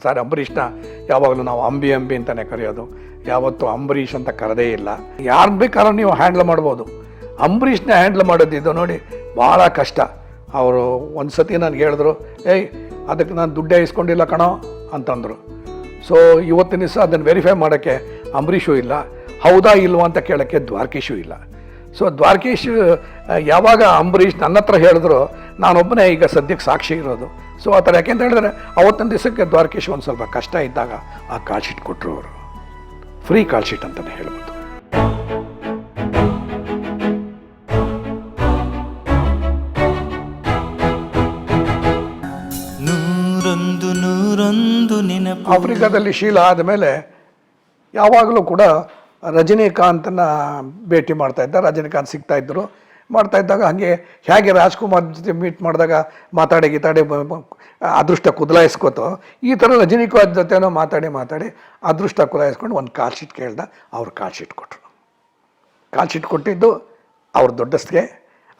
Sir ಅಂಬರೀಷ್ನ ಯಾವಾಗಲೂ ನಾವು ಅಂಬಿ ಅಂಬಿ ಅಂತಲೇ ಕರೆಯೋದು, ಯಾವತ್ತೂ ಅಂಬರೀಷ್ ಅಂತ ಕರೆದೇ ಇಲ್ಲ. ಯಾರು ಬೇಕಾದ್ರೂ ನೀವು ಹ್ಯಾಂಡ್ಲ್ ಮಾಡ್ಬೋದು. ಅಂಬರೀಷ್ನ ಹ್ಯಾಂಡ್ಲ್ ಮಾಡೋದಿದ್ದು ನೋಡಿ ಭಾಳ ಕಷ್ಟ. ಅವರು ಒಂದು ಸತಿ ನನಗೆ ಹೇಳಿದ್ರು, ಏಯ್ ಅದಕ್ಕೆ ನಾನು ದುಡ್ಡೇ ಇಸ್ಕೊಂಡಿಲ್ಲ ಕಣೋ ಅಂತಂದರು. ಸೊ ಇವತ್ತಿನ ದಿವಸ ಅದನ್ನು ವೆರಿಫೈ ಮಾಡೋಕ್ಕೆ ಅಂಬರೀಷು ಇಲ್ಲ, ಹೌದಾ ಇಲ್ವಾ ಅಂತ ಕೇಳೋಕ್ಕೆ ದ್ವಾರಕೀಶು ಇಲ್ಲ. ಸೊ ದ್ವಾರಕೀಶ್ ಯಾವಾಗ ಅಂಬರೀಷ್ ನನ್ನ ಹತ್ರ ಹೇಳಿದ್ರು, ನಾನೊಬ್ಬನೇ ಈಗ ಸದ್ಯಕ್ಕೆ ಸಾಕ್ಷಿ ಇರೋದು. ಸೊ ಆ ಥರ ಯಾಕೆಂತ ಹೇಳಿದ್ರೆ ಅವತ್ತಿನ ದಿವಸಕ್ಕೆ ದ್ವಾರಕೀಶ್ ಒಂದು ಸ್ವಲ್ಪ ಕಷ್ಟ ಇದ್ದಾಗ ಆ ಕಾಲ್ ಶೀಟ್ ಕೊಟ್ಟರು. ಅವರು ಫ್ರೀ ಕಾಲ್ ಶೀಟ್ ಅಂತಲೇ ಹೇಳ್ಬೋದು. ಆಫ್ರಿಕಾದಲ್ಲಿ ಶೀಲಾ ಆದಮೇಲೆ ಯಾವಾಗಲೂ ಕೂಡ ರಜನಿಕಾಂತನ ಭೇಟಿ ಮಾಡ್ತಾಯಿದ್ದ, ರಜನಿಕಾಂತ್ ಸಿಗ್ತಾಯಿದ್ರು. ಮಾಡ್ತಾಯಿದ್ದಾಗ ಹಾಗೆ ಹೇಗೆ ರಾಜ್ಕುಮಾರ್ ಜೊತೆ ಮೀಟ್ ಮಾಡಿದಾಗ ಮಾತಾಡಿ ಅದೃಷ್ಟ ಕುದಲಾಯಿಸ್ಕೋತೋ, ಈ ಥರ ರಜನಿಕಾಂತ್ ಜೊತೆನೋ ಮಾತಾಡಿ ಅದೃಷ್ಟ ಕುದಲಾಯಿಸ್ಕೊಂಡು ಒಂದು ಕಾಲ್ ಶೀಟ್ ಕೇಳ್ದ. ಅವ್ರು ಕಾಲ್ ಶೀಟ್ ಕೊಟ್ಟರು. ಕಾಲ್ ಶೀಟ್ ಕೊಟ್ಟಿದ್ದು ಅವ್ರ ದೊಡ್ಡಸ್ತಿಗೆ,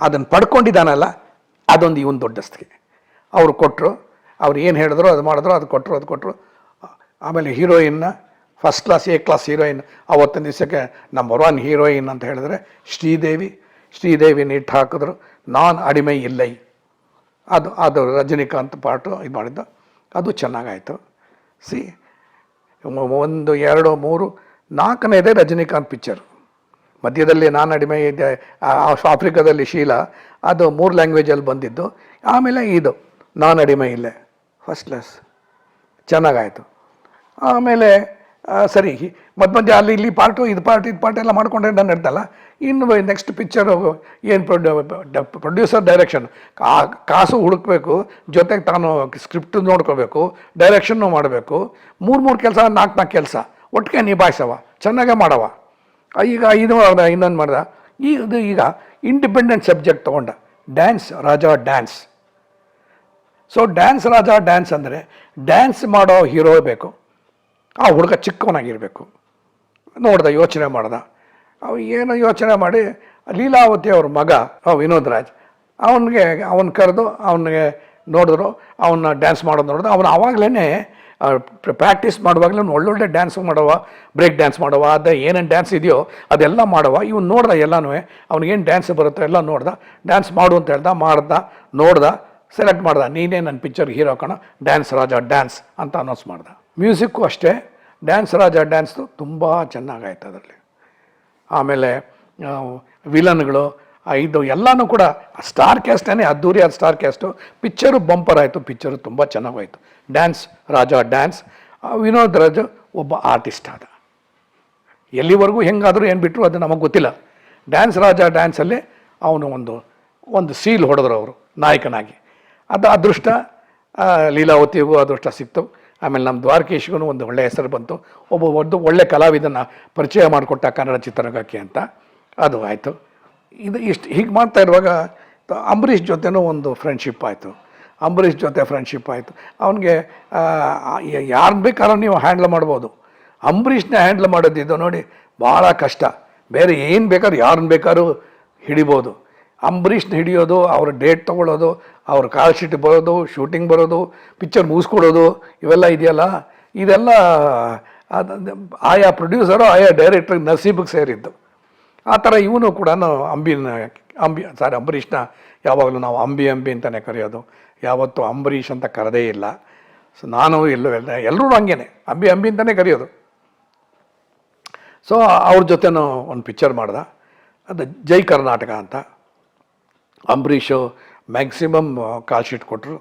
ಅದನ್ನು ಪಡ್ಕೊಂಡಿದ್ದಾನಲ್ಲ ಅದೊಂದು ಇವನ್ ದೊಡ್ಡಸ್ತಿಗೆ ಅವ್ರು ಕೊಟ್ಟರು. ಅವ್ರು ಏನು ಹೇಳಿದ್ರು ಅದು ಮಾಡಿದ್ರು, ಅದು ಕೊಟ್ಟರು. ಆಮೇಲೆ ಹೀರೋಯಿನ್ನ first class A class heroine, ಅವತ್ತಿನ ದಿವಸಕ್ಕೆ ನಂಬರ್ 1 ಹೀರೋಯಿನ್ ಅಂತ ಹೇಳಿದ್ರೆ ಶ್ರೀದೇವಿನ ಇಟ್ಟು ಹಾಕಿದ್ರು. ನಾನ್ ಅಡಿಮೆ ಇಲ್ಲೈ, ಅದು ರಜನಿಕಾಂತ್ ಪಾರ್ಟು ಇದು ಮಾಡಿದ್ದು, ಅದು ಚೆನ್ನಾಗಾಯಿತು. 1 2 3 4ನೇದೇ ರಜನಿಕಾಂತ್ ಪಿಕ್ಚರ್. ಮಧ್ಯದಲ್ಲಿ ನಾನು ಅಡಿಮೆ ಇದೆ, ಆಫ್ರಿಕಾದಲ್ಲಿ ಶೀಲಾ, ಅದು 3 ಲ್ಯಾಂಗ್ವೇಜಲ್ಲಿ ಬಂದಿದ್ದು. ಆಮೇಲೆ ಇದು ನಾನು ಅಡಿಮೆ ಇಲ್ಲೇ ಫಸ್ಟ್ ಕ್ಲಾಸ್ ಚೆನ್ನಾಗಾಯಿತು. ಆಮೇಲೆ ಸರಿ ಮಧ್ಯ ಅಲ್ಲಿ ಇಲ್ಲಿ ಪಾರ್ಟು ಇದು ಪಾರ್ಟ್ ಎಲ್ಲ ಮಾಡ್ಕೊಂಡ್ರೆ ನಾನು ಹೇಳ್ತಲ್ಲ. ಇನ್ನು ನೆಕ್ಸ್ಟ್ ಪಿಕ್ಚರು ಏನು ಪ್ರೊಡ್ಯೂಸರ್ ಡೈರೆಕ್ಷನ್, ಕಾಸು ಹುಡುಕಬೇಕು, ಜೊತೆಗೆ ತಾನು ಸ್ಕ್ರಿಪ್ಟ್ ನೋಡ್ಕೋಬೇಕು, ಡೈರೆಕ್ಷನ್ನು ಮಾಡಬೇಕು. 3 ಕೆಲಸ 4 ಕೆಲಸ ಒಟ್ಟಿಗೆ ನಿಭಾಯಿಸವ, ಚೆನ್ನಾಗೇ ಮಾಡವ. ಈಗ ಇನ್ನೊಂದು ಮಾಡ್ದ. ಈಗ ಇಂಡಿಪೆಂಡೆಂಟ್ ಸಬ್ಜೆಕ್ಟ್ ತೊಗೊಂಡ, dance Raja dance. So dance Raja dance ಅಂದರೆ ಡ್ಯಾನ್ಸ್ ಮಾಡೋ ಹೀರೋ ಬೇಕು, ಆ ಹುಡುಗ ಚಿಕ್ಕವನಾಗಿರಬೇಕು. ಯೋಚನೆ ಮಾಡ್ದ. ಅವು ಏನೋ ಯೋಚನೆ ಮಾಡಿ ಲೀಲಾವತಿ ಅವ್ರ ಮಗ ವಿನೋದ್ ರಾಜ್, ಅವನು ಕರೆದು ಅವನಿಗೆ ನೋಡಿದ್ರು, ಅವನ್ನ ಡ್ಯಾನ್ಸ್ ಮಾಡೋದು ನೋಡಿದ್ರು. ಅವನು ಆವಾಗಲೇ ಪ್ರಾಕ್ಟೀಸ್ ಮಾಡುವಾಗಲೇ ಒಳ್ಳೊಳ್ಳೆ ಡ್ಯಾನ್ಸ್ ಮಾಡವ, ಬ್ರೇಕ್ ಡ್ಯಾನ್ಸ್ ಮಾಡವ, ಅದೇ ಏನೇನು ಡ್ಯಾನ್ಸ್ ಇದೆಯೋ ಅದೆಲ್ಲ ಮಾಡವ. ಇವನು ನೋಡ್ದ ಎಲ್ಲನೂ, ಅವ್ನಿಗೇನು ಡ್ಯಾನ್ಸ್ ಬರುತ್ತೋ ಎಲ್ಲ ನೋಡ್ದ. ಡ್ಯಾನ್ಸ್ ಮಾಡು ಅಂತ ಹೇಳ್ದ, ನೋಡ್ದ, ಸೆಲೆಕ್ಟ್ ಮಾಡ್ದ. ನೀನೇ ನನ್ನ ಪಿಕ್ಚರ್ ಹೀರೋ ಕಣ, ಡ್ಯಾನ್ಸ್ ರಾಜಾ ಡ್ಯಾನ್ಸ್ ಅಂತ ಅನೌನ್ಸ್ ಮಾಡ್ದ. ಮ್ಯೂಸಿಕ್ಕು ಅಷ್ಟೇ, ಡ್ಯಾನ್ಸ್ ರಾಜಾ ಡ್ಯಾನ್ಸ್ದು ತುಂಬ ಚೆನ್ನಾಗಾಯ್ತು ಅದರಲ್ಲಿ. ಆಮೇಲೆ ವಿಲನ್ಗಳು ಇದು ಎಲ್ಲನೂ ಕೂಡ ಸ್ಟಾರ್ ಕ್ಯಾಸ್ಟೇ, ಅದ್ದೂರಿಯಾದ ಸ್ಟಾರ್ ಕ್ಯಾಸ್ಟು. ಪಿಕ್ಚರು ಬಂಪರ್ ಆಯಿತು, ಪಿಕ್ಚರು ತುಂಬ ಚೆನ್ನಾಗಾಯಿತು. Dance Raja dance. ವಿನೋದ್ ರಾಜ್ ಒಬ್ಬ ಆರ್ಟಿಸ್ಟ್ ಆದ. ಎಲ್ಲಿವರೆಗೂ ಹೆಂಗಾದರೂ ಏನು ಬಿಟ್ಟರು ಅದು ನಮಗೆ ಗೊತ್ತಿಲ್ಲ. ಡ್ಯಾನ್ಸ್ ರಾಜಾ ಡ್ಯಾನ್ಸಲ್ಲಿ ಅವನು ಒಂದು ಸೀಲ್ ಹೊಡೆದ್ರು ಅವರು ನಾಯಕನಾಗಿ. ಅದು ಅದೃಷ್ಟ, ಲೀಲಾವತಿಗೂ ಅದೃಷ್ಟ ಸಿಕ್ತು. ಆಮೇಲೆ ನಮ್ಮ ದ್ವಾರಕೀಶ್ಗೂ ಒಂದು ಒಳ್ಳೆಯ ಹೆಸರು ಬಂತು. ಒಬ್ಬ ಒಳ್ಳೆ ಕಲಾವಿದನ್ನು ಪರಿಚಯ ಮಾಡಿಕೊಟ್ಟ ಕನ್ನಡ ಚಿತ್ರರಂಗಕ್ಕೆ ಅಂತ, ಅದು ಆಯಿತು. ಹೀಗೆ ಮಾಡ್ತಾ ಇರುವಾಗ ಅಂಬರೀಷ್ ಜೊತೆನೂ ಒಂದು ಫ್ರೆಂಡ್ಶಿಪ್ ಆಯಿತು. ಅವನಿಗೆ ಯಾರು ಬೇಕಾದ್ರೂ ನೀವು ಹ್ಯಾಂಡ್ಲ್ ಮಾಡ್ಬೋದು. ಅಂಬರೀಷ್ನ ಹ್ಯಾಂಡ್ಲ್ ಮಾಡೋದಿದ್ದು ನೋಡಿ ಭಾಳ ಕಷ್ಟ. ಬೇರೆ ಏನು ಬೇಕಾದ್ರೂ ಯಾರನ್ನ ಬೇಕಾದ್ರೂ ಹಿಡಿಬೋದು. ಅಂಬರೀಷ್ನ ಹಿಡಿಯೋದು, ಅವ್ರ ಡೇಟ್ ತೊಗೊಳ್ಳೋದು, ಅವ್ರ ಕಾಲ್ ಶೀಟ್ ಬರೋದು, ಶೂಟಿಂಗ್ ಬರೋದು, ಪಿಕ್ಚರ್ ಮುಗಿಸ್ಕೊಡೋದು, ಇವೆಲ್ಲ ಇದೆಯಲ್ಲ, ಇದೆಲ್ಲ ಆಯಾ ಪ್ರೊಡ್ಯೂಸರು ಆಯಾ ಡೈರೆಕ್ಟ್ರಿಗೆ ನಸೀಬಿಗೆ ಸೇರಿದ್ದು. ಆ ಥರ ಇವನು ಕೂಡ ಅಂಬರೀಷ್ನ ಯಾವಾಗಲೂ ನಾವು ಅಂಬಿ ಅಂತಲೇ ಕರೆಯೋದು, ಯಾವತ್ತೂ ಅಂಬರೀಷ್ ಅಂತ ಕರೆದೇ ಇಲ್ಲ. ಸೊ ನಾನು ಎಲ್ಲರೂ ಹಂಗೇನೆ ಅಂಬಿ ಅಂತಲೇ ಕರೆಯೋದು. ಸೊ ಅವ್ರ ಜೊತೆನೂ ಒಂದು ಪಿಕ್ಚರ್ ಮಾಡ್ದ, ಅದು ಜೈ ಕರ್ನಾಟಕ ಅಂತ. ಅಂಬರೀಷು ಮ್ಯಾಕ್ಸಿಮಮ್ ಕಾಲ್ ಶೀಟ್ ಕೊಟ್ಟರು.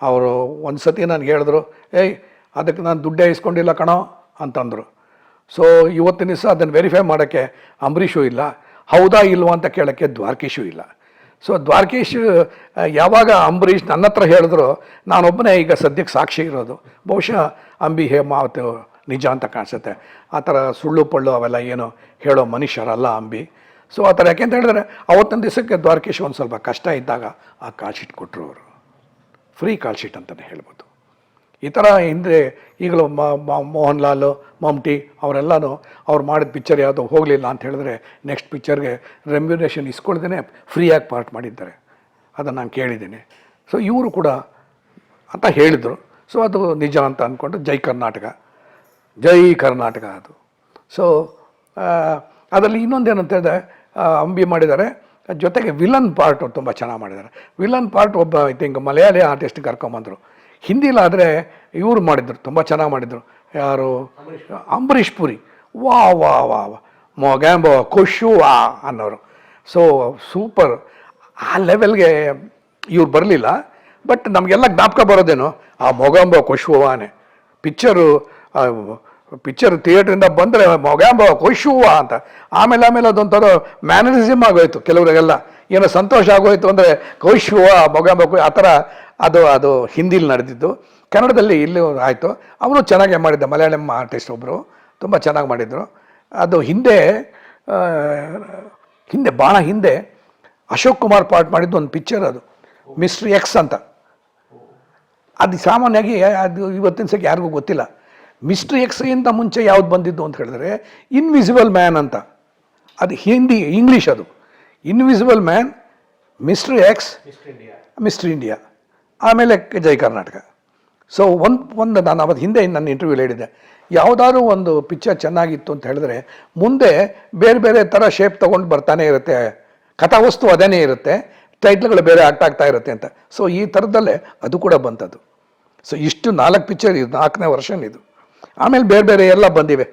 ಅವರು ಒಂದು ಸತಿ ನನಗೆ ಹೇಳಿದ್ರು, ಏಯ್ ಅದಕ್ಕೆ ನಾನು ದುಡ್ಡೇ ಇಸ್ಕೊಂಡಿಲ್ಲ ಕಣೋ ಅಂತಂದರು. ಸೊ ಇವತ್ತಿನ ದಿವಸ ಅದನ್ನು ವೆರಿಫೈ ಮಾಡೋಕ್ಕೆ ಅಂಬರೀಷು ಇಲ್ಲ, ಹೌದಾ ಇಲ್ವಾ ಅಂತ ಕೇಳೋಕ್ಕೆ ದ್ವಾರಕೀಶು ಇಲ್ಲ. ಸೊ ದ್ವಾರಕೀಶ್ ಯಾವಾಗ ಅಂಬರೀಷ್ ನನ್ನ ಹತ್ರ ಹೇಳಿದ್ರು, ನಾನೊಬ್ಬನೇ ಈಗ ಸದ್ಯಕ್ಕೆ ಸಾಕ್ಷಿ ಇರೋದು. ಬಹುಶಃ ಅಂಬಿ ಮಾತು ನಿಜ ಅಂತ ಕಾಣಿಸುತ್ತೆ. ಆ ಥರ ಸುಳ್ಳು ಪಳ್ಳು ಅವೆಲ್ಲ ಏನೋ ಹೇಳೋ ಮನುಷ್ಯರಲ್ಲ ಅಂಬಿ. ಸೊ ಆ ಥರ ಯಾಕೆಂತ ಹೇಳಿದ್ರೆ ಅವತ್ತಿನ ದಿವಸಕ್ಕೆ ದ್ವಾರಕೀಶ್ ಒಂದು ಸ್ವಲ್ಪ ಕಷ್ಟ ಇದ್ದಾಗ ಆ ಕಾಲ್ ಶೀಟ್ ಕೊಟ್ಟರು. ಅವರು ಫ್ರೀ ಕಾಲ್ ಶೀಟ್ ಅಂತಲೇ ಹೇಳ್ಬೋದು. ಈ ಥರ ಹಿಂದೆ ಈಗಲೂ ಮೋಹನ್ ಲಾಲ್, ಮಮ್ಟಿ ಅವರೆಲ್ಲನೂ ಅವ್ರು ಮಾಡಿದ ಪಿಕ್ಚರ್ ಯಾವುದೋ ಹೋಗಲಿಲ್ಲ ಅಂತ ಹೇಳಿದ್ರೆ ನೆಕ್ಸ್ಟ್ ಪಿಕ್ಚರ್ಗೆ ರೆಮ್ಯುನೇಷನ್ ಇಸ್ಕೊಳ್ದೇ ಫ್ರೀಯಾಗಿ ಪಾರ್ಟ್ ಮಾಡಿದ್ದಾರೆ. ಅದನ್ನು ನಾನು ಕೇಳಿದ್ದೀನಿ. ಸೊ ಇವರು ಕೂಡ ಅಂತ ಹೇಳಿದರು. ಸೊ ಅದು ನಿಜ ಅಂತ ಅಂದ್ಕೊಂಡು ಜೈ ಕರ್ನಾಟಕ ಅದು. ಸೊ ಅದರಲ್ಲಿ ಇನ್ನೊಂದೇನಂತ ಹೇಳಿದ್ರೆ ಅಂಬಿ ಮಾಡಿದ್ದಾರೆ, ಜೊತೆಗೆ ವಿಲನ್ ಪಾರ್ಟು ತುಂಬ ಚೆನ್ನಾಗಿ ಮಾಡಿದ್ದಾರೆ. ವಿಲನ್ ಪಾರ್ಟ್ ಒಬ್ಬ ಐ ಥಿಂಕ್ ಮಲಯಾಳಿ ಆರ್ಟಿಸ್ಟ್ ಕರ್ಕೊಂಬಂದರು. ಹಿಂದಿಲಾದರೆ ಇವರು ಮಾಡಿದರು, ತುಂಬ ಚೆನ್ನಾಗಿ ಮಾಡಿದರು. ಯಾರು? ಅಂಬರೀಷ್ ಪುರಿ. ವಾ ವಾ ವಾ ವಾ ಮೊಗ್ಯಾಂಬೋ ಖುಷು ವಾ ಅನ್ನೋರು. So super. ಆ ಲೆವೆಲ್ಗೆ ಇವ್ರು ಬರಲಿಲ್ಲ. ಬಟ್ ನಮಗೆಲ್ಲ ಜ್ಞಾಪಕ ಬರೋದೇನು ಆ ಮೊಗಾಂಬೋ ಖುಷುವಾನೆ ಪಿಕ್ಚರ್ ಥಿಯೇಟ್ರಿಂದ ಬಂದರೆ ಮೊಗಾಂಬೋ ಖುಷುವ ಅಂತ. ಆಮೇಲೆ ಅದೊಂಥರ ಮ್ಯಾನರಿಸಮ್ ಆಗೋಯ್ತು ಕೆಲವರಿಗೆಲ್ಲ. ಏನೋ ಸಂತೋಷ ಆಗೋಯ್ತು ಅಂದರೆ ಖುಷುವ ಮೊಗಾಂಬೋ ಆ ಥರ ಅದು ಹಿಂದಿಲಿ ನಡೆದಿದ್ದು. ಕನ್ನಡದಲ್ಲಿ ಇಲ್ಲಿ ಆಯಿತು. ಅವನು ಚೆನ್ನಾಗೇ ಮಾಡಿದ್ದ, ಮಲಯಾಳಂ ಆರ್ಟಿಸ್ಟ್ ಒಬ್ಬರು ತುಂಬ ಚೆನ್ನಾಗಿ ಮಾಡಿದರು. ಅದು ಹಿಂದೆ ಭಾಳ ಹಿಂದೆ ಅಶೋಕ್ ಕುಮಾರ್ ಪಾರ್ಟ್ ಮಾಡಿದ್ದು ಒಂದು ಪಿಕ್ಚರ್, ಅದು ಮಿಸ್ಟರ್ ಎಕ್ಸ್ ಅಂತ. ಅದು ಸಾಮಾನ್ಯವಾಗಿ ಅದು ಇವತ್ತಿನ ಸಕ್ಕೆ ಯಾರಿಗೂ ಗೊತ್ತಿಲ್ಲ. ಮಿಸ್ಟರ್ ಎಕ್ಸ್ಗಿಂತ ಮುಂಚೆ ಯಾವ್ದು ಬಂದಿದ್ದು ಅಂತ ಹೇಳಿದ್ರೆ ಇನ್ವಿಸಿಬಲ್ ಮ್ಯಾನ್ ಅಂತ. ಅದು ಇಂಗ್ಲೀಷ್ ಅದು. Invisible man, mister X, mister India, ಆಮೇಲೆ ಜೈ ಕರ್ನಾಟಕ. ಸೊ ಒಂದು ನಾನು ಅವತ್ತು ಹಿಂದೆ ನನ್ನ ಇಂಟರ್ವ್ಯೂಲಿ ಹೇಳಿದ್ದೆ, ಯಾವುದಾದ್ರೂ ಒಂದು ಪಿಕ್ಚರ್ ಚೆನ್ನಾಗಿತ್ತು ಅಂತ ಹೇಳಿದ್ರೆ ಮುಂದೆ ಬೇರೆ ಬೇರೆ ಥರ ಶೇಪ್ ತೊಗೊಂಡು ಬರ್ತಾನೆ ಇರುತ್ತೆ, ಕಥಾವಸ್ತು ಅದೇನೇ ಇರುತ್ತೆ, ಟೈಟ್ಲ್ಗಳು ಬೇರೆ ಆಗ್ತಾ ಇರುತ್ತೆ ಅಂತ. ಸೊ ಈ ಥರದಲ್ಲೇ ಅದು ಕೂಡ ಬಂತದ್ದು. ಸೊ ಇಷ್ಟು 4 ಪಿಕ್ಚರ್ ಇದು, 4ನೇ ವರ್ಷನ್ ಇದು. ಆಮೇಲೆ ಬೇರೆ ಬೇರೆ ಎಲ್ಲ ಬಂದಿವೆ.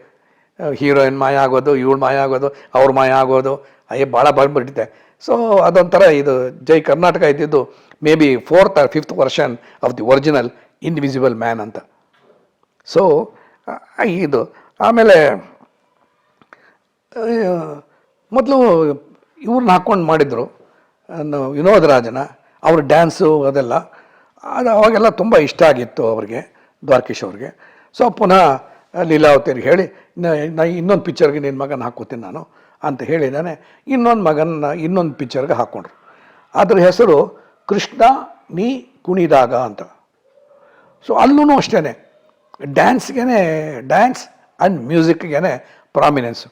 ಹೀರೋಯಿನ್ ಮಾಯ ಆಗೋದು, ಇವಳು ಮಾಯ ಆಗೋದು, ಅವ್ರ ಮಾಯ ಆಗೋದು, ಭಾಳ ಬಂದ್ಬಿಟ್ಟಿದೆ. ಸೊ ಅದೊಂಥರ ಇದು ಜೈ ಕರ್ನಾಟಕ ಇದ್ದಿದ್ದು may be 4th or 5th version of the original invisible man ಅಂತ. ಸೊ ಇದು ಆಮೇಲೆ ಮೊದಲು ಇವ್ರನ್ನ ಹಾಕ್ಕೊಂಡು ಮಾಡಿದರು ವಿನೋದ್ ರಾಜನ. ಅವ್ರ ಡ್ಯಾನ್ಸು ಅದೆಲ್ಲ ಅವಾಗೆಲ್ಲ ತುಂಬ ಇಷ್ಟ ಆಗಿತ್ತು ಅವ್ರಿಗೆ, ದ್ವಾರಕೀಶ್ ಅವ್ರಿಗೆ. ಸೊ ಪುನಃ ಲೀಲಾವತಿಯರಿಗೆ ಹೇಳಿ ಇನ್ನೊಂದು ಪಿಕ್ಚರ್ಗೆ ನಿನ್ನ ಮಗನ ಹಾಕ್ಕೋತೀನಿ ನಾನು ಅಂತ ಹೇಳಿದ್ದಾನೆ. ಇನ್ನೊಂದು ಪಿಕ್ಚರ್ಗೆ ಹಾಕ್ಕೊಂಡ್ರು. ಅದ್ರ ಹೆಸರು ಕೃಷ್ಣ ನೀ ಕುಣಿದಾಗ ಅಂತ. ಸೊ ಅಲ್ಲೂ ಅಷ್ಟೇ ಡ್ಯಾನ್ಸ್ ಆ್ಯಂಡ್ ಮ್ಯೂಸಿಕ್ಗೆ ಪ್ರಾಮಿನೆನ್ಸು.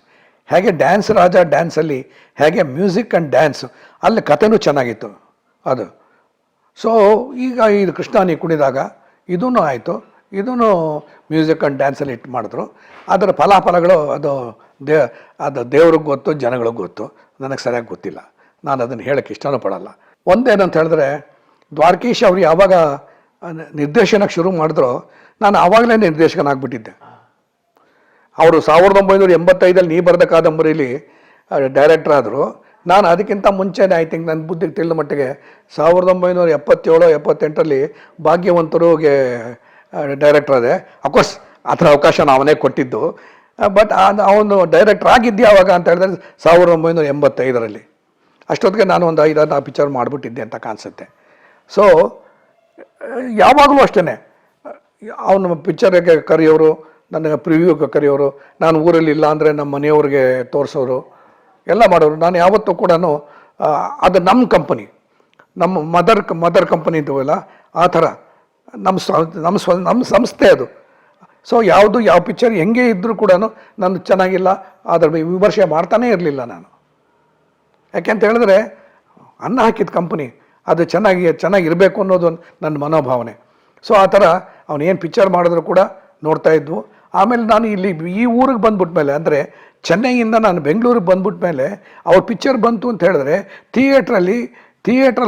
ಹೇಗೆ ಡ್ಯಾನ್ಸ್ ರಾಜ ಡ್ಯಾನ್ಸಲ್ಲಿ ಹೇಗೆ ಮ್ಯೂಸಿಕ್ ಆ್ಯಂಡ್ ಡ್ಯಾನ್ಸು ಅಲ್ಲಿ ಕಥೆನೂ ಚೆನ್ನಾಗಿತ್ತು ಅದು. ಸೊ ಈಗ ಇದು ಕೃಷ್ಣ ನೀ ಕುಣಿದಾಗ ಇದೂ ಆಯಿತು, ಇದೂ ಮ್ಯೂಸಿಕ್ ಆ್ಯಂಡ್ ಡ್ಯಾನ್ಸಲ್ಲಿ ಇಟ್ಟು ಮಾಡಿದ್ರು. ಅದರ ಫಲಾಫಲಗಳು ಅದು ದೇವ್ರಿಗೆ ಗೊತ್ತು, ಜನಗಳಿಗೆ ಗೊತ್ತು, ನನಗೆ ಸರಿಯಾಗಿ ಗೊತ್ತಿಲ್ಲ. ನಾನು ಅದನ್ನು ಹೇಳೋಕ್ಕೆ ಇಷ್ಟನೂ ಪಡಲ್ಲ. ಒಂದೇನಂತ ಹೇಳಿದ್ರೆ ದ್ವಾರಕೀಶ್ ಅವರು ಯಾವಾಗ ನಿರ್ದೇಶನಕ್ಕೆ ಶುರು ಮಾಡಿದ್ರೋ ನಾನು ಆವಾಗಲೇ ನಿರ್ದೇಶಕನಾಗ್ಬಿಟ್ಟಿದ್ದೆ. ಅವರು 1985 ನೀ ಬರೆದ ಕಾದಂಬರಿಲಿ ಡೈರೆಕ್ಟರ್ ಆದರು. ನಾನು ಅದಕ್ಕಿಂತ ಮುಂಚೆನೇ ಐ ಥಿಂಕ್ ನನ್ನ ಬುದ್ಧಿಗೆ ತಿಳಿದ ಮಟ್ಟಿಗೆ 1977-78 ಭಾಗ್ಯವಂತರಿಗೆ ಡೈರೆಕ್ಟರ್ ಅದೇ. ಅಫ್ಕೋರ್ಸ್ ಆ ಥರ ಅವಕಾಶ ಅವನೇ ಕೊಟ್ಟಿದ್ದು. ಬಟ್ ಅವನು ಡೈರೆಕ್ಟರ್ ಆಗಿದ್ದೆ ಯಾವಾಗ ಅಂತ ಹೇಳಿದ್ರೆ 1985. ಅಷ್ಟೊತ್ತಿಗೆ ನಾನು ಒಂದು 5-6 ಪಿಕ್ಚರ್ ಮಾಡಿಬಿಟ್ಟಿದ್ದೆ ಅಂತ ಕಾಣಿಸುತ್ತೆ. ಸೊ ಯಾವಾಗಲೂ ಅಷ್ಟೇ ಅವನು ಪಿಕ್ಚರ್ಗೆ ಕರೆಯೋರು, ನನಗೆ ಪ್ರಿವ್ಯೂಗೆ ಕರೆಯೋರು, ನಾನು ಊರಲ್ಲಿ ಇಲ್ಲ ಅಂದರೆ ನಮ್ಮ ಮನೆಯವ್ರಿಗೆ ತೋರಿಸೋರು ಎಲ್ಲ ಮಾಡೋರು. ನಾನು ಯಾವತ್ತೂ ಕೂಡ ಅದು ನಮ್ಮ ಕಂಪನಿ, ನಮ್ಮ ಮದರ್ ಕಂಪನಿ ಇದ್ದೀವಲ್ಲ ಆ ಥರ ನಮ್ಮ ಸಂಸ್ಥೆ ಅದು. ಸೊ ಯಾವ ಪಿಕ್ಚರ್ ಹೆಂಗೆ ಇದ್ದರೂ ಕೂಡ ನಾನು ಚೆನ್ನಾಗಿಲ್ಲ ಅದರ ವಿಮರ್ಶೆ ಮಾಡ್ತಾನೇ ಇರಲಿಲ್ಲ ನಾನು. ಯಾಕೆಂತ ಹೇಳಿದ್ರೆ ಅನ್ನ ಹಾಕಿದ ಕಂಪನಿ ಅದು ಚೆನ್ನಾಗಿರಬೇಕು ಅನ್ನೋದು ನನ್ನ ಮನೋಭಾವನೆ. ಸೊ ಆ ಥರ ಅವನೇನು ಪಿಕ್ಚರ್ ಮಾಡಿದ್ರು ಕೂಡ ನೋಡ್ತಾ ಇದ್ವು. ಆಮೇಲೆ ನಾನು ಈ ಊರಿಗೆ ಬಂದ್ಬಿಟ್ಮೇಲೆ ಅಂದರೆ ಚೆನ್ನೈಯಿಂದ ನಾನು ಬೆಂಗಳೂರಿಗೆ ಬಂದ್ಬಿಟ್ಮೇಲೆ ಅವ್ರ ಪಿಕ್ಚರ್ ಬಂತು ಅಂತ ಹೇಳಿದ್ರೆ ಥಿಯೇಟ್ರಲ್ಲಿ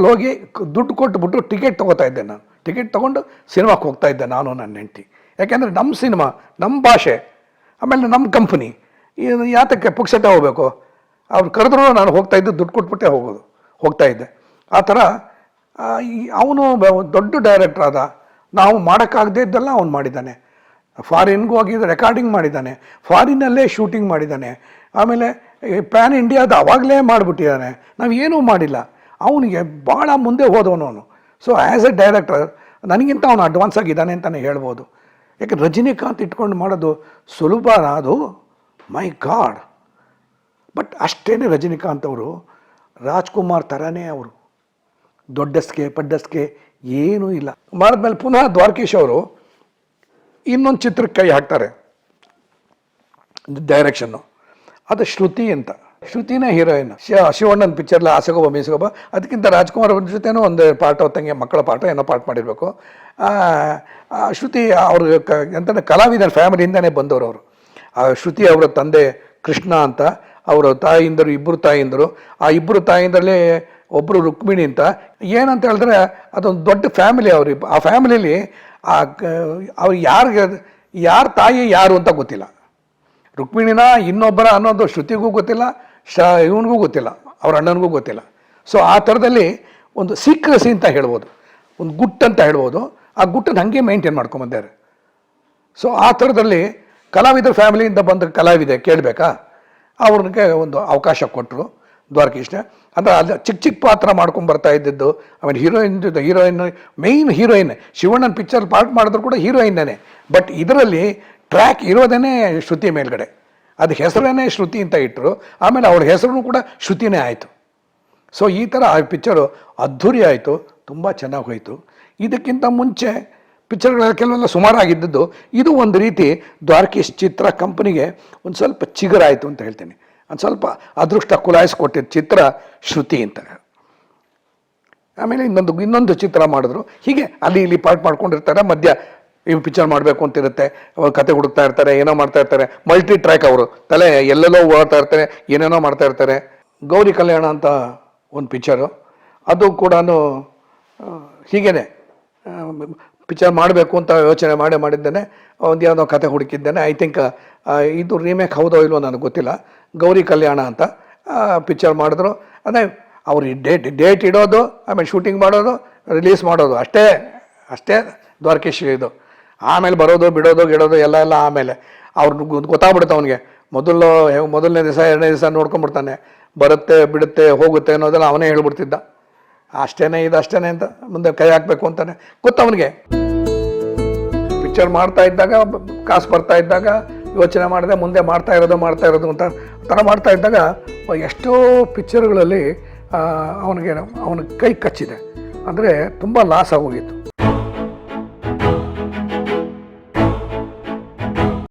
ಹೋಗಿ ದುಡ್ಡು ಕೊಟ್ಬಿಟ್ಟು ಟಿಕೆಟ್ ತೊಗೋತಾ ಇದ್ದೆ ನಾನು. ಟಿಕೆಟ್ ತೊಗೊಂಡು ಸಿನಿಮಾಕ್ಕೆ ಹೋಗ್ತಾ ಇದ್ದೆ ನಾನು, ನನ್ನ ಹೆಂಡತಿ. ಯಾಕೆಂದರೆ ನಮ್ಮ ಸಿನಿಮಾ, ನಮ್ಮ ಭಾಷೆ, ಆಮೇಲೆ ನಮ್ಮ ಕಂಪ್ನಿ, ಯಾತಕ್ಕೆ ಪುಕ್ಸಟ್ಟೆ ಹೋಗಬೇಕು? ಅವ್ರು ಕರೆದ್ರೂ ನಾನು ಹೋಗ್ತಾಯಿದ್ದು, ದುಡ್ಡು ಕೊಟ್ಬಿಟ್ಟೆ ಹೋಗ್ತಾಯಿದ್ದೆ. ಆ ಥರ ಅವನು ದೊಡ್ಡ ಡೈರೆಕ್ಟರ್ ಆದ. ನಾವು ಮಾಡೋಕ್ಕಾಗದೇ ಇದ್ದೆಲ್ಲ ಅವನು ಮಾಡಿದ್ದಾನೆ. ಫಾರಿನ್ಗೂ ಹೋಗಿದ್ದು ರೆಕಾರ್ಡಿಂಗ್ ಮಾಡಿದ್ದಾನೆ, ಫಾರಿನಲ್ಲೇ ಶೂಟಿಂಗ್ ಮಾಡಿದ್ದಾನೆ, ಆಮೇಲೆ ಪ್ಯಾನ್ ಇಂಡಿಯಾದ ಅವಾಗಲೇ ಮಾಡಿಬಿಟ್ಟಿದ್ದಾನೆ. ನಾವು ಏನೂ ಮಾಡಿಲ್ಲ. ಅವನಿಗೆ ಭಾಳ ಮುಂದೆ ಹೋದವನು ಅವನು. ಸೊ ಆ್ಯಸ್ ಎ ಡೈರೆಕ್ಟರ್ ನನಗಿಂತ ಅವನು ಅಡ್ವಾನ್ಸ್ ಆಗಿದ್ದಾನೆ ಅಂತಲೇ ಹೇಳ್ಬೋದು. ಯಾಕೆ ರಜನಿಕಾಂತ್ ಇಟ್ಕೊಂಡು ಮಾಡೋದು ಸುಲಭನ ಅದು? ಮೈ ಗಾಡ್. ಬಟ್ ಅಷ್ಟೇ ರಜನಿಕಾಂತ್ ಅವರು ರಾಜ್ಕುಮಾರ್ ಥರನೇ ಅವರು, ದೊಡ್ಡಸ್ಕೆ ಪಡ್ಡಸ್ಕೆ ಏನೂ ಇಲ್ಲ. ಮಾಡಿದ್ಮೇಲೆ ಪುನಃ ದ್ವಾರಕೀಶ್ ಅವರು ಇನ್ನೊಂದು ಚಿತ್ರಕ್ಕೆ ಕೈ ಹಾಕ್ತಾರೆ ಡೈರೆಕ್ಷನ್ನು. ಅದು ಶ್ರುತಿ ಅಂತ. ಶ್ರುತಿನೇ ಹೀರೋಯಿನ್. ಶಿವಣ್ಣನ ಪಿಕ್ಚರ್ಲಿ ಆಸೆಗೊಬ್ಬ ಮೀಸಗೊಬ್ಬ, ಅದಕ್ಕಿಂತ ರಾಜ್ಕುಮಾರ್ ಅವ್ರ ಜೊತೆನೂ ಒಂದು ಪಾಠ ತಂಗಿ ಮಕ್ಕಳ ಪಾಠ ಏನೋ ಪಾಠ ಮಾಡಿರಬೇಕು. ಶ್ರುತಿ ಅವರು ಎಂತ ಕಲಾವಿದರ ಫ್ಯಾಮಿಲಿಯಿಂದನೇ ಬಂದವರು ಅವರು. ಶ್ರುತಿ ಅವರ ತಂದೆ ಕೃಷ್ಣ ಅಂತ, ಅವರ ತಾಯಿಂದರು ಇಬ್ಬರು ತಾಯಿಂದರು. ಆ ಇಬ್ಬರು ತಾಯಿಂದರಲ್ಲಿ ಒಬ್ಬರು ರುಕ್ಮಿಣಿ ಅಂತ. ಏನಂತ ಹೇಳಿದ್ರೆ ಅದೊಂದು ದೊಡ್ಡ ಫ್ಯಾಮಿಲಿ ಅವ್ರಿಗೆ. ಆ ಫ್ಯಾಮಿಲಿಲಿ ಅವ್ರು ಯಾರ ತಾಯಿ ಯಾರು ಅಂತ ಗೊತ್ತಿಲ್ಲ. ರುಕ್ಮಿಣಿನ ಇನ್ನೊಬ್ಬರ ಅನ್ನೋದು ಶ್ರುತಿಗೂ ಗೊತ್ತಿಲ್ಲ, ಇವನಿಗೂ ಗೊತ್ತಿಲ್ಲ, ಅವ್ರ ಅಣ್ಣನಿಗೂ ಗೊತ್ತಿಲ್ಲ. ಸೊ ಆ ಥರದಲ್ಲಿ ಒಂದು ಸೀಕ್ರೆಸಿ ಅಂತ ಹೇಳ್ಬೋದು, ಒಂದು ಗುಟ್ಟು ಅಂತ ಹೇಳ್ಬೋದು. ಆ ಗುಟ್ಟನ್ನು ಹಾಗೆ ಮೇಂಟೈನ್ ಮಾಡ್ಕೊಂಬಂದಾರೆ. ಸೊ ಆ ಥರದಲ್ಲಿ ಕಲಾವಿದರ ಫ್ಯಾಮಿಲಿಯಿಂದ ಬಂದ ಕಲಾವಿದೆ ಕೇಳಬೇಕಾ, ಅವ್ರಿಗೆ ಒಂದು ಅವಕಾಶ ಕೊಟ್ಟರು ದ್ವಾರಕೀಶ್ನ. ಅಂದರೆ ಅದು ಚಿಕ್ಕ ಚಿಕ್ಕ ಪಾತ್ರ ಮಾಡ್ಕೊಂಡು ಬರ್ತಾ ಇದ್ದಿದ್ದು. ಆಮೇಲೆ ಹೀರೋಯಿನ್ ಮೇಯ್ನ್ ಹೀರೋಯಿನ್. ಶಿವಣ್ಣನ ಪಿಕ್ಚರ್ ಪಾರ್ಟ್ ಮಾಡಿದ್ರು ಕೂಡ ಹೀರೋಯಿನ್ನೇ. ಬಟ್ ಇದರಲ್ಲಿ ಟ್ರ್ಯಾಕ್ ಇರೋದೇ ಶ್ರುತಿ ಮೇಲ್ಗಡೆ. ಅದು ಹೆಸರೇ ಶ್ರುತಿ ಅಂತ ಇಟ್ಟರು. ಆಮೇಲೆ ಅವ್ರ ಹೆಸರು ಕೂಡ ಶ್ರುತಿನೇ ಆಯಿತು. ಸೊ ಈ ಥರ ಆ ಪಿಕ್ಚರು ಅದ್ಧೂರಿ ಆಯಿತು, ತುಂಬ ಚೆನ್ನಾಗಿ ಹೋಯಿತು. ಇದಕ್ಕಿಂತ ಮುಂಚೆ ಪಿಕ್ಚರ್ಗಳೆಲ್ಲ ಕೆಲವೆಲ್ಲ ಸುಮಾರಾಗಿದ್ದದ್ದು. ಇದು ಒಂದು ರೀತಿ ದ್ವಾರಕೀಶ್ ಚಿತ್ರ ಕಂಪ್ನಿಗೆ ಒಂದು ಸ್ವಲ್ಪ ಚಿಗುರಾಯಿತು ಅಂತ ಹೇಳ್ತೀನಿ. ಒಂದು ಸ್ವಲ್ಪ ಅದೃಷ್ಟ ಕುಲಾಯಿಸ್ಕೊಟ್ಟಿದ್ದ ಚಿತ್ರ ಶ್ರುತಿ ಅಂತ. ಆಮೇಲೆ ಇನ್ನೊಂದು ಚಿತ್ರ ಮಾಡಿದ್ರು. ಹೀಗೆ ಅಲ್ಲಿ ಇಲ್ಲಿ ಪಾರ್ಟ್ ಮಾಡ್ಕೊಂಡಿರ್ತಾರೆ. ಮಧ್ಯ ಇವು ಪಿಕ್ಚರ್ ಮಾಡಬೇಕು ಅಂತಿರುತ್ತೆ, ಕತೆ ಹುಡುಕ್ತಾ ಇರ್ತಾರೆ, ಏನೋ ಮಾಡ್ತಾ ಇರ್ತಾರೆ. ಮಲ್ಟಿ ಟ್ರ್ಯಾಕ್ ಅವರು, ತಲೆ ಎಲ್ಲೆಲ್ಲೋ ಓಡ್ತಾ ಇರ್ತಾರೆ, ಏನೇನೋ ಮಾಡ್ತಾ ಇರ್ತಾರೆ. ಗೌರಿ ಕಲ್ಯಾಣ ಅಂತ ಒಂದು ಪಿಕ್ಚರು, ಅದು ಕೂಡ ಹೀಗೇ ಪಿಕ್ಚರ್ ಮಾಡಬೇಕು ಅಂತ ಯೋಚನೆ ಮಾಡಿದ್ದೇನೆ. ಒಂದು ಯಾವುದೋ ಕತೆ ಹುಡುಕಿದ್ದೇನೆ. ಐ ಥಿಂಕ್ ಇದು ರೀಮೇಕ್ ಹೌದೋ ಇಲ್ವೋ ನನಗೆ ಗೊತ್ತಿಲ್ಲ. ಗೌರಿ ಕಲ್ಯಾಣ ಅಂತ ಪಿಕ್ಚರ್ ಮಾಡಿದ್ರು. ಅದೇ ಅವ್ರು ಡೇಟ್ ಇಡೋದು, ಆಮೇಲೆ ಶೂಟಿಂಗ್ ಮಾಡೋದು, ರಿಲೀಸ್ ಮಾಡೋದು, ಅಷ್ಟೇ ದ್ವಾರಕೀಶ್ ಇದು. ಆಮೇಲೆ ಬರೋದು ಬಿಡೋದು ಗಿಡೋದು ಎಲ್ಲ ಆಮೇಲೆ ಅವ್ರಿಗೆ ಗೊತ್ತಾಗ್ಬಿಡುತ್ತೆ. ಅವನಿಗೆ ಮೊದಲನೇ ದಿವಸ ಎರಡನೇ ದಿವಸ ನೋಡ್ಕೊಂಡ್ಬಿಡ್ತಾನೆ. ಬರುತ್ತೆ ಬಿಡುತ್ತೆ ಹೋಗುತ್ತೆ ಅನ್ನೋದೆಲ್ಲ ಅವನೇ ಹೇಳ್ಬಿಡ್ತಿದ್ದ. ಅಷ್ಟೇನೆ ಇದು ಅಷ್ಟೇನೆ ಅಂತ ಮುಂದೆ ಕೈ ಹಾಕಬೇಕು ಅಂತಾನೆ ಗೊತ್ತವನಿಗೆ. ಪಿಕ್ಚರ್ ಮಾಡ್ತಾ ಇದ್ದಾಗ, ಕಾಸು ಬರ್ತಾ ಇದ್ದಾಗ ಯೋಚನೆ ಮಾಡಿದೆ ಮುಂದೆ ಮಾಡ್ತಾ ಇರೋದು ಅಂತ ಥರ ಮಾಡ್ತಾ ಇದ್ದಾಗ ಎಷ್ಟೋ ಪಿಕ್ಚರ್ಗಳಲ್ಲಿ ಅವನ ಕೈ ಕಚ್ಚಿದೆ. ಅಂದರೆ ತುಂಬ ಲಾಸ್ ಆಗೋಗಿತ್ತು.